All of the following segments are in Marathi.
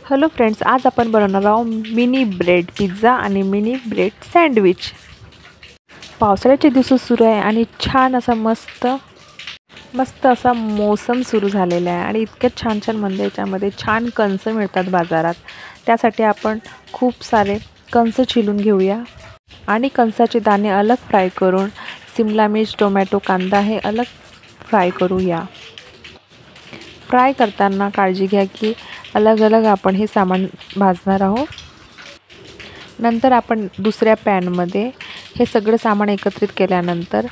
हॅलो फ्रेंड्स, आज आपण बनवणार आहोत मिनी ब्रेड पिझ्झा आणि मिनी ब्रेड सँडविच। पावसाळ्याचे दिवस सुरू आहे आणि छान असा मस्त असा मोसम सुरू झालेला आहे आणि इतके छान म्हणजे याच्यामध्ये छान कंस मिळतात बाजारात। त्यासाठी आपण खूप सारे कंस चिरून घेऊया आणि कंसाचे दाणे अलग फ्राय करून शिमला मिर्च, टोमॅटो, कांदा हे अलग फ्राय करूया। फ्राय करताना काळजी घ्या की अलग आपण हे सामान भाजणार आहोत। नंतर आपण दुसऱ्या पॅनमध्ये हे सगळं सामान एकत्रित केल्यानंतर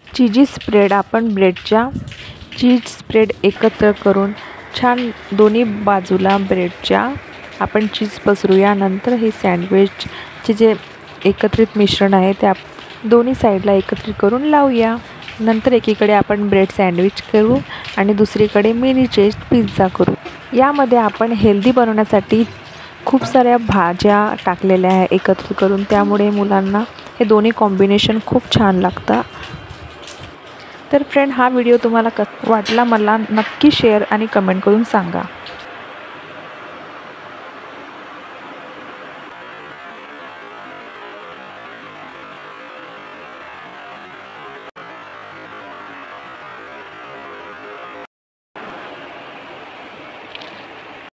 चीजी स्प्रेड आपण ब्रेडच्या चीज स्प्रेड एकत्र करून छान दोन्ही बाजूला ब्रेडच्या आपण चीज पसरूया। नंतर हे सँडविचचे जे एकत्रित मिश्रण आहे त्या दोन्ही साईडला एकत्रित करून लावूया। नंतर एकीकडे आपण ब्रेड सँडविच करू आणि दुसरीकडे मिनी चीज पिझ्झा करू। यामध्ये आपण हेल्दी बनवण्यासाठी खूप साऱ्या भाज्या टाकलेल्या आहे एकत्रित करून, त्यामुळे मुलांना हे दोन्ही कॉम्बिनेशन खूप छान लागतं। तर फ्रेंड, हा व्हिडिओ तुम्हाला वाटला मला नक्की शेअर आणि कमेंट करून सांगा।